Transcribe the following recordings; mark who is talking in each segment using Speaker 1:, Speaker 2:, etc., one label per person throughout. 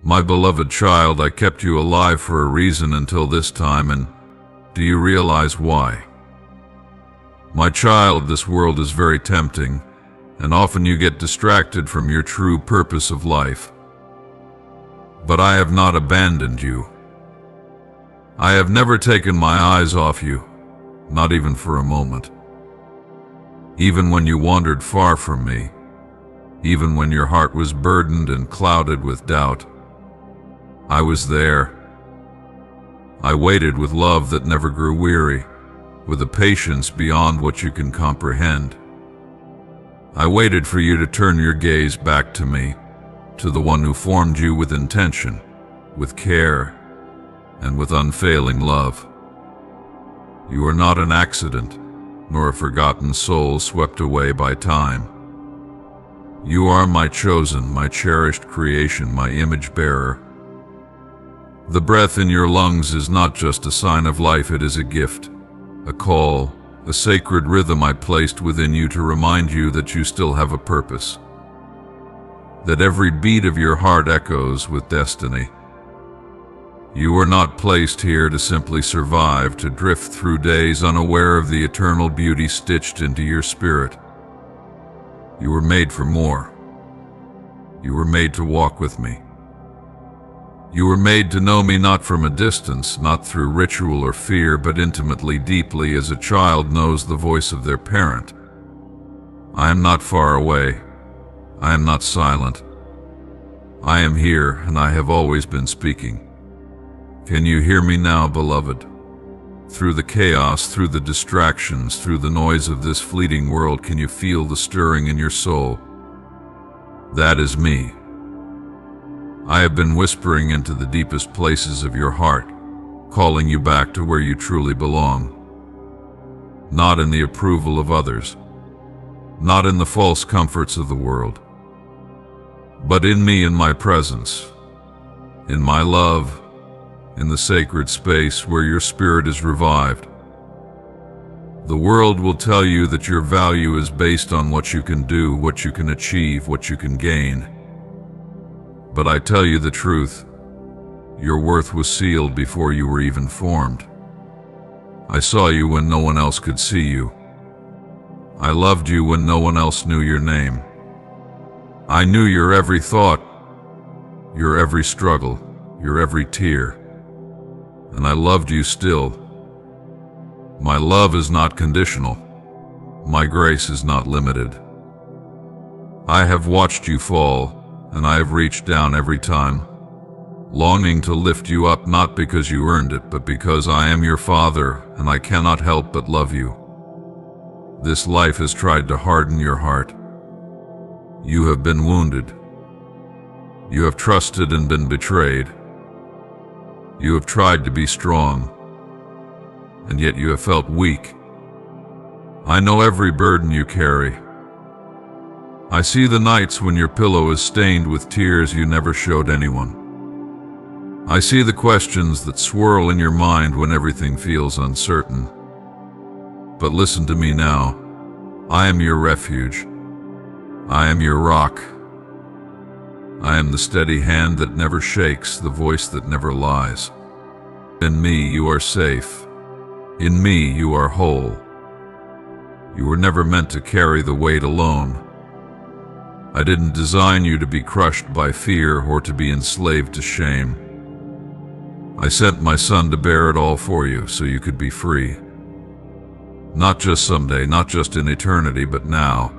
Speaker 1: My beloved child, I kept you alive for a reason until this time, and do you realize why? My child, this world is very tempting, and often you get distracted from your true purpose of life. But I have not abandoned you. I have never taken my eyes off you, not even for a moment. Even when you wandered far from me, even when your heart was burdened and clouded with doubt, I was there. I waited with love that never grew weary, with a patience beyond what you can comprehend. I waited for you to turn your gaze back to me, to the one who formed you with intention, with care, and with unfailing love. You are not an accident, nor a forgotten soul swept away by time. You are my chosen, my cherished creation, my image bearer. The breath in your lungs is not just a sign of life, it is a gift, a call, a sacred rhythm I placed within you to remind you that you still have a purpose, that every beat of your heart echoes with destiny. You were not placed here to simply survive, to drift through days unaware of the eternal beauty stitched into your spirit. You were made for more. You were made to walk with me. You were made to know me not from a distance, not through ritual or fear, but intimately, deeply, as a child knows the voice of their parent. I am not far away. I am not silent. I am here, and I have always been speaking. Can you hear me now, beloved? Through the chaos, through the distractions, through the noise of this fleeting world, can you feel the stirring in your soul? That is me. I have been whispering into the deepest places of your heart, calling you back to where you truly belong. Not in the approval of others, not in the false comforts of the world, but in me, in my presence, in my love, in the sacred space where your spirit is revived. The world will tell you that your value is based on what you can do, what you can achieve, what you can gain. But I tell you the truth, your worth was sealed before you were even formed. I saw you when no one else could see you. I loved you when no one else knew your name. I knew your every thought, your every struggle, your every tear. And I loved you still. My love is not conditional. My grace is not limited. I have watched you fall, and I have reached down every time, longing to lift you up, not because you earned it, but because I am your Father, and I cannot help but love you. This life has tried to harden your heart. You have been wounded. You have trusted and been betrayed. You have tried to be strong, and yet you have felt weak. I know every burden you carry. I see the nights when your pillow is stained with tears you never showed anyone. I see the questions that swirl in your mind when everything feels uncertain. But listen to me now. I am your refuge. I am your rock. I am the steady hand that never shakes, the voice that never lies. In me you are safe. In me you are whole. You were never meant to carry the weight alone. I didn't design you to be crushed by fear or to be enslaved to shame. I sent my Son to bear it all for you so you could be free. Not just someday, not just in eternity, but now.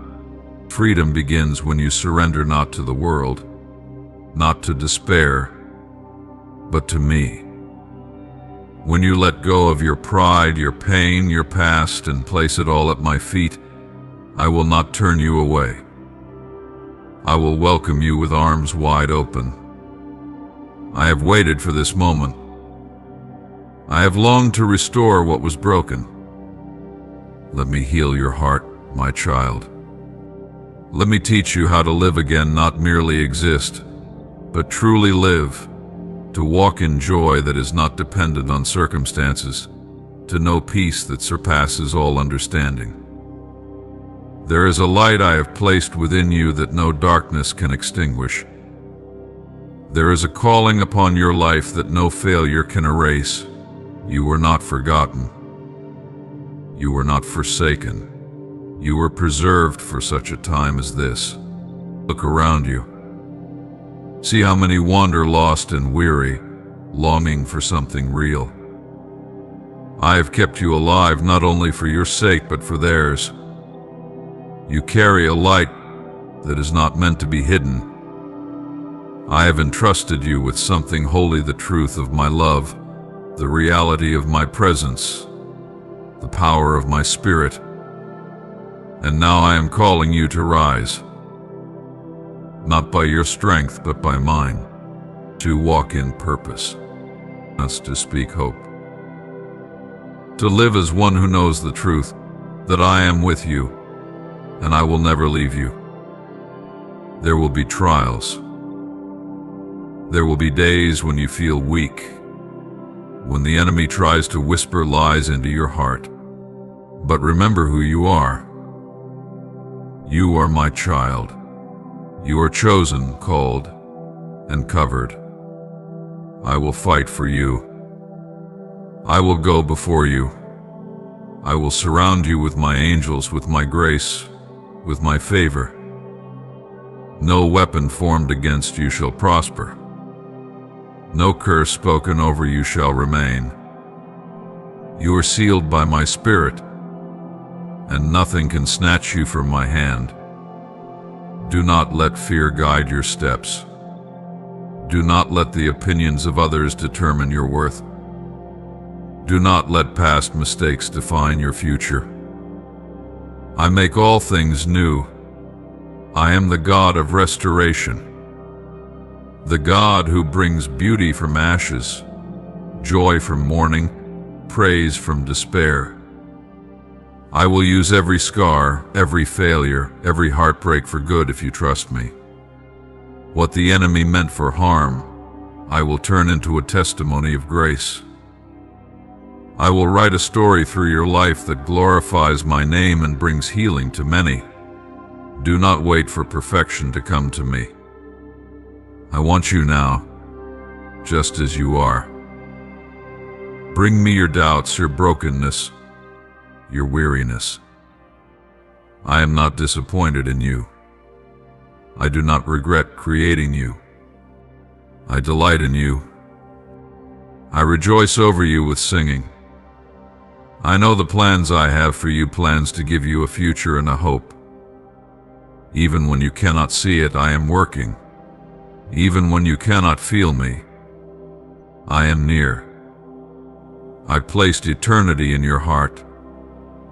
Speaker 1: Freedom begins when you surrender not to the world, not to despair, but to me. When you let go of your pride, your pain, your past, and place it all at my feet, I will not turn you away. I will welcome you with arms wide open. I have waited for this moment. I have longed to restore what was broken. Let me heal your heart, my child. Let me teach you how to live again, not merely exist, but truly live, to walk in joy that is not dependent on circumstances, to know peace that surpasses all understanding. There is a light I have placed within you that no darkness can extinguish. There is a calling upon your life that no failure can erase. You were not forgotten. You were not forsaken. You were preserved for such a time as this. Look around you. See how many wander lost and weary, longing for something real. I have kept you alive not only for your sake but for theirs. You carry a light that is not meant to be hidden. I have entrusted you with something holy, the truth of my love, the reality of my presence, the power of my spirit. And now I am calling you to rise, not by your strength but by mine, to walk in purpose, us to speak hope, to live as one who knows the truth, that I am with you, and I will never leave you. There will be trials. There will be days when you feel weak, when the enemy tries to whisper lies into your heart. But remember who you are. You are my child. You are chosen, called, and covered. I will fight for you. I will go before you. I will surround you with my angels, with my grace, with my favor. No weapon formed against you shall prosper. No curse spoken over you shall remain. You are sealed by my spirit, and nothing can snatch you from my hand. Do not let fear guide your steps. Do not let the opinions of others determine your worth. Do not let past mistakes define your future. I make all things new. I am the God of restoration, the God who brings beauty from ashes, joy from mourning, praise from despair. I will use every scar, every failure, every heartbreak for good if you trust me. What the enemy meant for harm, I will turn into a testimony of grace. I will write a story through your life that glorifies my name and brings healing to many. Do not wait for perfection to come to me. I want you now, just as you are. Bring me your doubts, your brokenness, your weariness. I am not disappointed in you. I do not regret creating you. I delight in you. I rejoice over you with singing. I know the plans I have for you, plans to give you a future and a hope. Even when you cannot see it, I am working. Even when you cannot feel me, I am near. I placed eternity in your heart.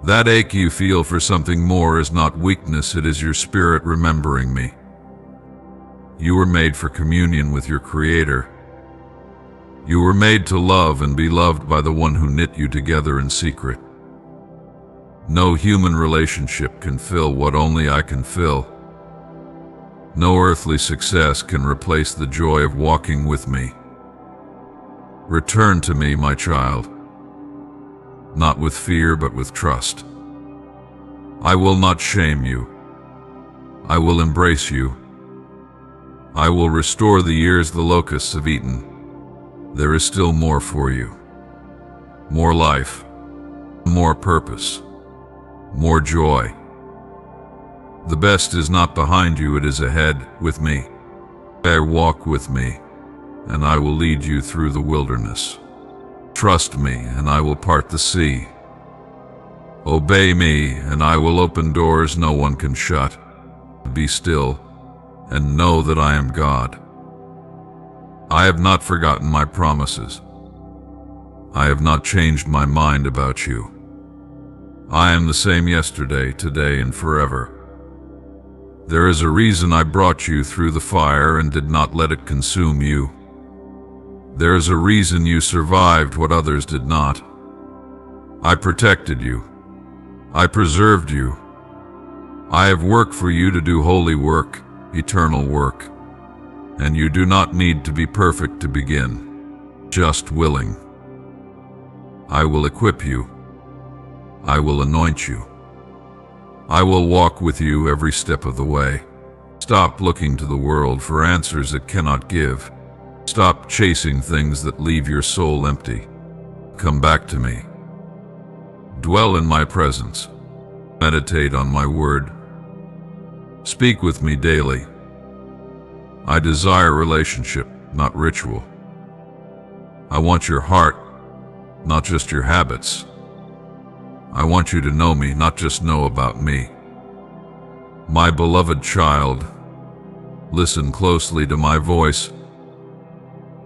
Speaker 1: That ache you feel for something more is not weakness, it is your spirit remembering me. You were made for communion with your Creator. You were made to love and be loved by the one who knit you together in secret. No human relationship can fill what only I can fill. No earthly success can replace the joy of walking with me. Return to me, my child, not with fear but with trust. I will not shame you. I will embrace you. I will restore the years the locusts have eaten. There is still more for you. More life, more purpose, more joy. The best is not behind you, it is ahead with me. Walk with me, and I will lead you through the wilderness. Trust me, and I will part the sea. Obey me, and I will open doors no one can shut. Be still, and know that I am God. I have not forgotten my promises. I have not changed my mind about you. I am the same yesterday, today, and forever. There is a reason I brought you through the fire and did not let it consume you. There is a reason you survived what others did not. I protected you. I preserved you. I have worked for you to do holy work, eternal work. And you do not need to be perfect to begin, just willing. I will equip you. I will anoint you. I will walk with you every step of the way. Stop looking to the world for answers it cannot give. Stop chasing things that leave your soul empty. Come back to me. Dwell in my presence. Meditate on my word. Speak with me daily. I desire relationship, not ritual. I want your heart, not just your habits. I want you to know me, not just know about me. My beloved child, listen closely to my voice.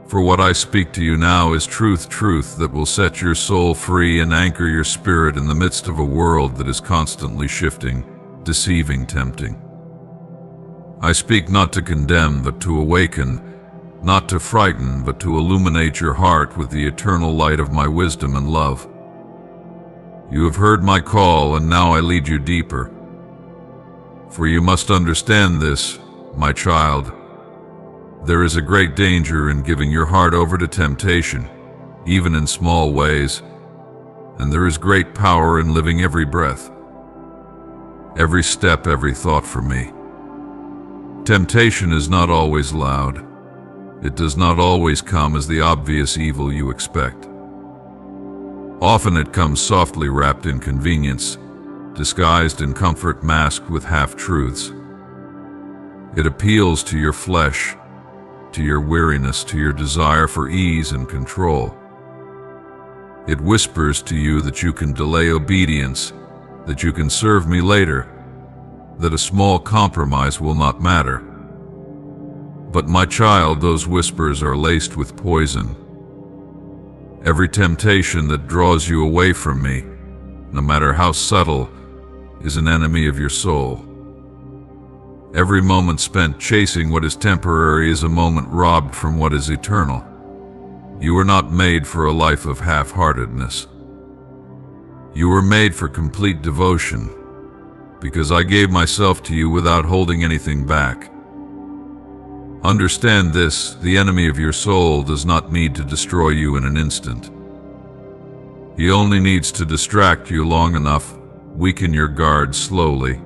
Speaker 1: For what I speak to you now is truth that will set your soul free and anchor your spirit in the midst of a world that is constantly shifting, deceiving, tempting. I speak not to condemn, but to awaken, not to frighten, but to illuminate your heart with the eternal light of my wisdom and love. You have heard my call, and now I lead you deeper. For you must understand this, my child. There is a great danger in giving your heart over to temptation, even in small ways, and there is great power in living every breath, every step, every thought for me. Temptation is not always loud. It does not always come as the obvious evil you expect. Often it comes softly wrapped in convenience, disguised in comfort, masked with half-truths. It appeals to your flesh, to your weariness, to your desire for ease and control. It whispers to you that you can delay obedience, that you can serve me later, that a small compromise will not matter. But my child, those whispers are laced with poison. Every temptation that draws you away from me, no matter how subtle, is an enemy of your soul. Every moment spent chasing what is temporary is a moment robbed from what is eternal. You were not made for a life of half-heartedness. You were made for complete devotion, because I gave myself to you without holding anything back. Understand this: the enemy of your soul does not need to destroy you in an instant. He only needs to distract you long enough, weaken your guard slowly,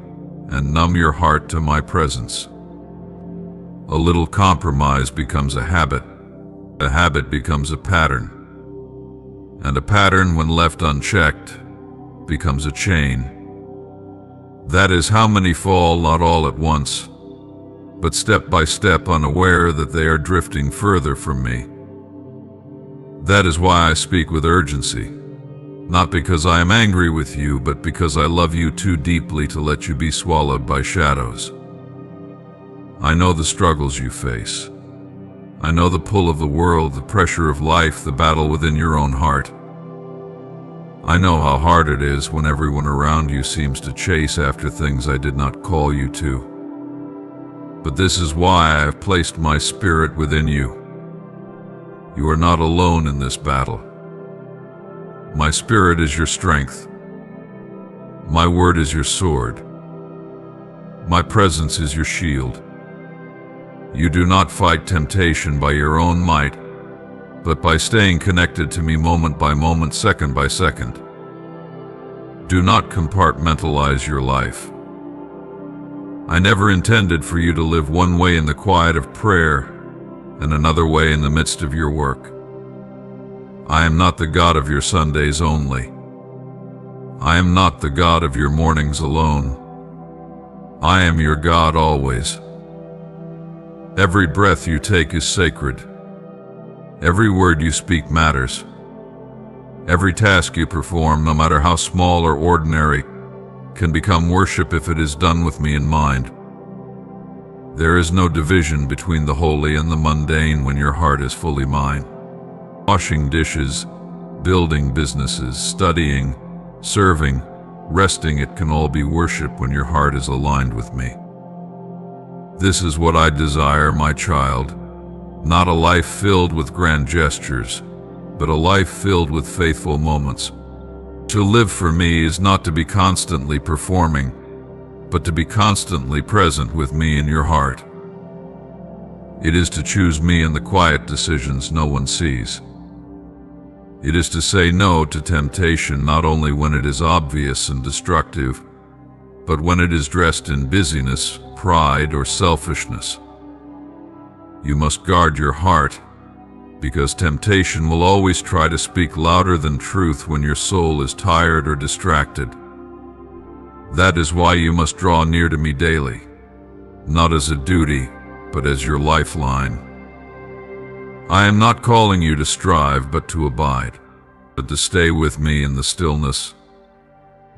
Speaker 1: and numb your heart to my presence. A little compromise becomes a habit becomes a pattern, and a pattern, when left unchecked, becomes a chain. That is how many fall, not all at once, but step by step, unaware that they are drifting further from me. That is why I speak with urgency. Not because I am angry with you, but because I love you too deeply to let you be swallowed by shadows. I know the struggles you face. I know the pull of the world, the pressure of life, the battle within your own heart. I know how hard it is when everyone around you seems to chase after things I did not call you to. But this is why I have placed my spirit within you. You are not alone in this battle. My spirit is your strength. My word is your sword. My presence is your shield. You do not fight temptation by your own might, but by staying connected to me moment by moment, second by second. Do not compartmentalize your life. I never intended for you to live one way in the quiet of prayer and another way in the midst of your work. I am not the God of your Sundays only. I am not the God of your mornings alone. I am your God always. Every breath you take is sacred. Every word you speak matters. Every task you perform, no matter how small or ordinary, can become worship if it is done with me in mind. There is no division between the holy and the mundane when your heart is fully mine. Washing dishes, building businesses, studying, serving, resting, it can all be worship when your heart is aligned with me. This is what I desire, my child, not a life filled with grand gestures, but a life filled with faithful moments. To live for me is not to be constantly performing, but to be constantly present with me in your heart. It is to choose me in the quiet decisions no one sees. It is to say no to temptation not only when it is obvious and destructive, but when it is dressed in busyness, pride, or selfishness. You must guard your heart, because temptation will always try to speak louder than truth when your soul is tired or distracted. That is why you must draw near to me daily, not as a duty, but as your lifeline. I am not calling you to strive, but to abide, but to stay with me in the stillness,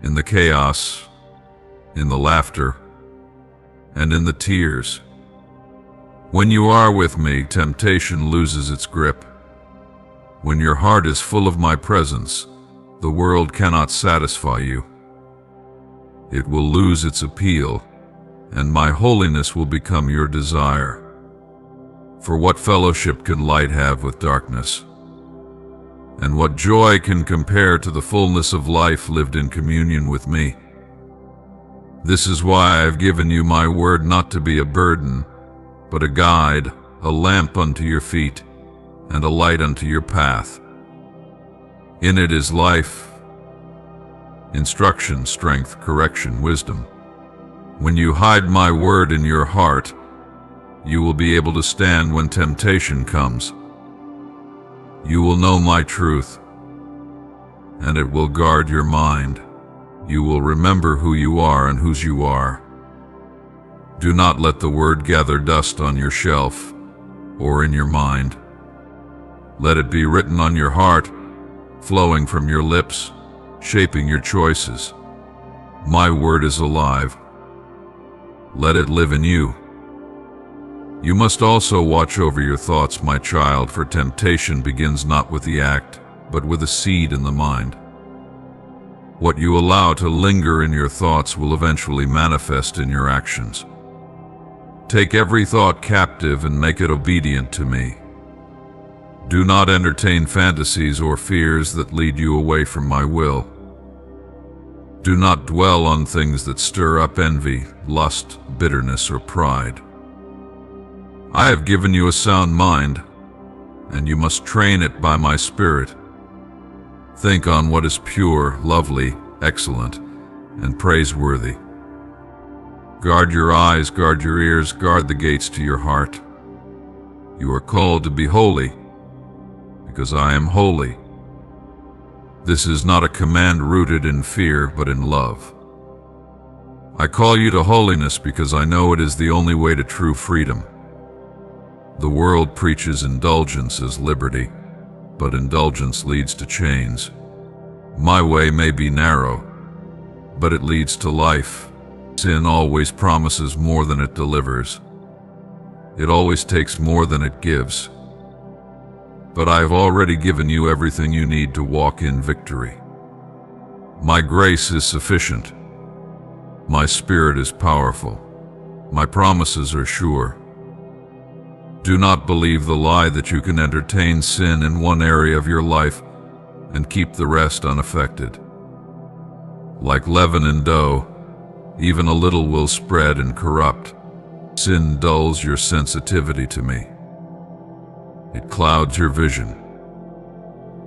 Speaker 1: in the chaos, in the laughter, and in the tears. When you are with me, temptation loses its grip. When your heart is full of my presence, the world cannot satisfy you. It will lose its appeal, and my holiness will become your desire. For what fellowship can light have with darkness? And what joy can compare to the fullness of life lived in communion with me? This is why I have given you my word, not to be a burden, but a guide, a lamp unto your feet, and a light unto your path. In it is life, instruction, strength, correction, wisdom. When you hide my word in your heart, you will be able to stand when temptation comes. You will know my truth, and it will guard your mind. You will remember who you are and whose you are. Do not let the word gather dust on your shelf or in your mind. Let it be written on your heart, flowing from your lips, shaping your choices. My word is alive. Let it live in you. You must also watch over your thoughts, my child, for temptation begins not with the act, but with a seed in the mind. What you allow to linger in your thoughts will eventually manifest in your actions. Take every thought captive and make it obedient to me. Do not entertain fantasies or fears that lead you away from my will. Do not dwell on things that stir up envy, lust, bitterness, or pride. I have given you a sound mind, and you must train it by my Spirit. Think on what is pure, lovely, excellent, and praiseworthy. Guard your eyes, guard your ears, guard the gates to your heart. You are called to be holy, because I am holy. This is not a command rooted in fear, but in love. I call you to holiness because I know it is the only way to true freedom. The world preaches indulgence as liberty, but indulgence leads to chains. My way may be narrow, but it leads to life. Sin always promises more than it delivers. It always takes more than it gives. But I have already given you everything you need to walk in victory. My grace is sufficient. My Spirit is powerful. My promises are sure. Do not believe the lie that you can entertain sin in one area of your life and keep the rest unaffected. Like leaven in dough, even a little will spread and corrupt. Sin dulls your sensitivity to me. It clouds your vision.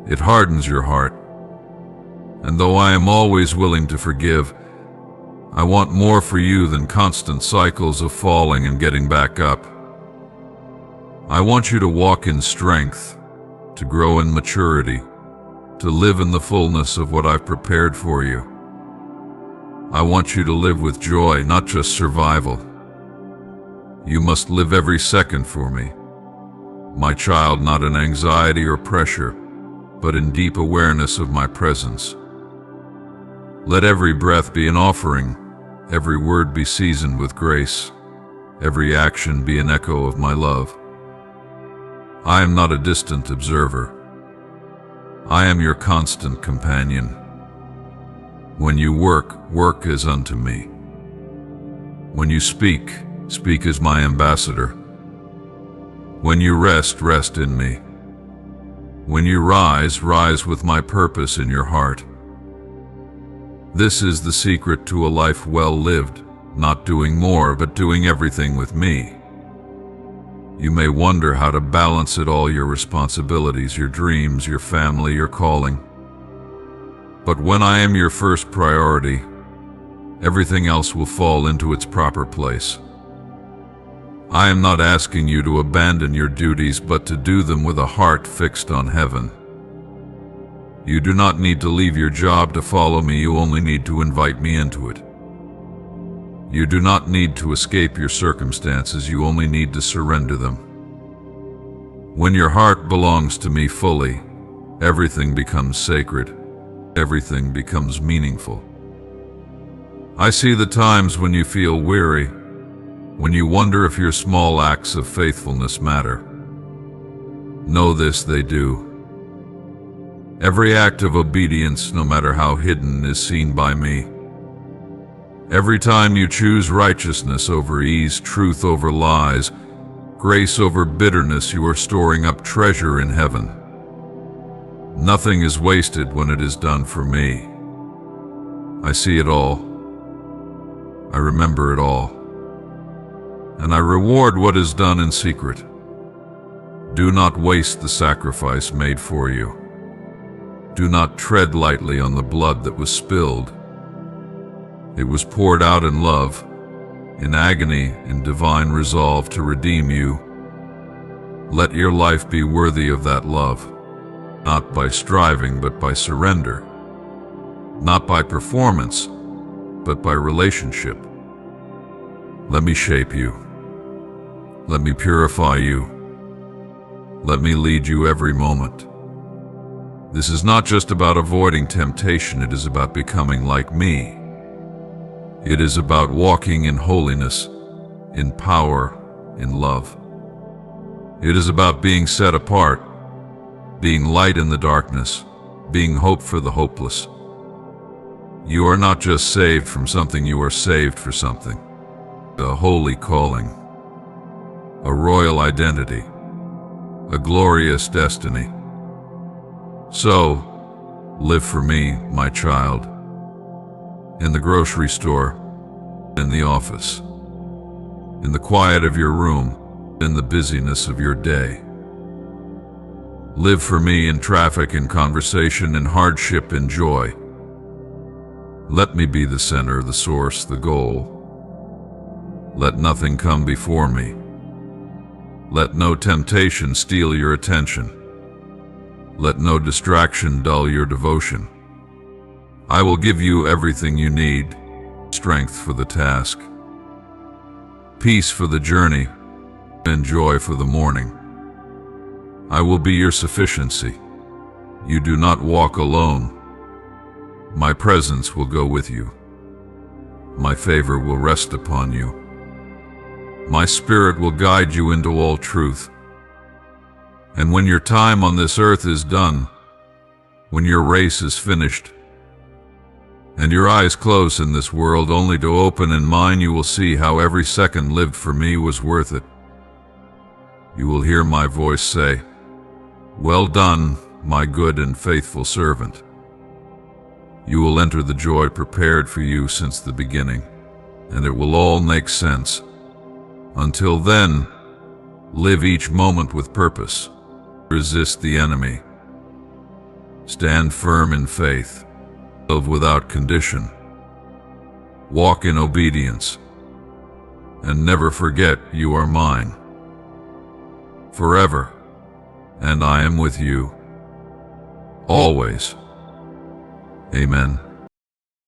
Speaker 1: It hardens your heart. And though I am always willing to forgive, I want more for you than constant cycles of falling and getting back up. I want you to walk in strength, to grow in maturity, to live in the fullness of what I've prepared for you. I want you to live with joy, not just survival. You must live every second for me. My child, not in anxiety or pressure, but in deep awareness of my presence. Let every breath be an offering, every word be seasoned with grace, every action be an echo of my love. I am not a distant observer. I am your constant companion. When you work, work as unto me. When you speak, speak as my ambassador. When you rest, rest in me. When you rise, rise with my purpose in your heart. This is the secret to a life well lived, not doing more, but doing everything with me. You may wonder how to balance it all, your responsibilities, your dreams, your family, your calling. But when I am your first priority, everything else will fall into its proper place. I am not asking you to abandon your duties, but to do them with a heart fixed on heaven. You do not need to leave your job to follow me, you only need to invite me into it. You do not need to escape your circumstances, you only need to surrender them. When your heart belongs to me fully, everything becomes sacred, everything becomes meaningful. I see the times when you feel weary, when you wonder if your small acts of faithfulness matter. Know this, they do. Every act of obedience, no matter how hidden, is seen by me. Every time you choose righteousness over ease, truth over lies, grace over bitterness, you are storing up treasure in heaven. Nothing is wasted when it is done for me. I see it all. I remember it all. And I reward what is done in secret. Do not waste the sacrifice made for you. Do not tread lightly on the blood that was spilled. It was poured out in love, in agony, in divine resolve to redeem you. Let your life be worthy of that love, not by striving, but by surrender, not by performance, but by relationship. Let me shape you. Let me purify you. Let me lead you every moment. This is not just about avoiding temptation, it is about becoming like me. It is about walking in holiness, in power, in love. It is about being set apart, being light in the darkness, being hope for the hopeless. You are not just saved from something, you are saved for something. A holy calling, a royal identity, a glorious destiny. So, live for me, my child. In the grocery store, in the office, in the quiet of your room, in the busyness of your day. Live for me in traffic, in conversation, in hardship, in joy. Let me be the center, the source, the goal. Let nothing come before me. Let no temptation steal your attention. Let no distraction dull your devotion. I will give you everything you need, strength for the task, peace for the journey, and joy for the morning. I will be your sufficiency. You do not walk alone. My presence will go with you. My favor will rest upon you. My spirit will guide you into all truth. And when your time on this earth is done, when your race is finished, and your eyes close in this world only to open in mine, you will see how every second lived for me was worth it. You will hear my voice say, "Well done, my good and faithful servant." You will enter the joy prepared for you since the beginning, and it will all make sense. Until then, live each moment with purpose. Resist the enemy. Stand firm in faith. Live without condition. Walk in obedience. And never forget you are mine. Forever. And I am with you. Always. Amen.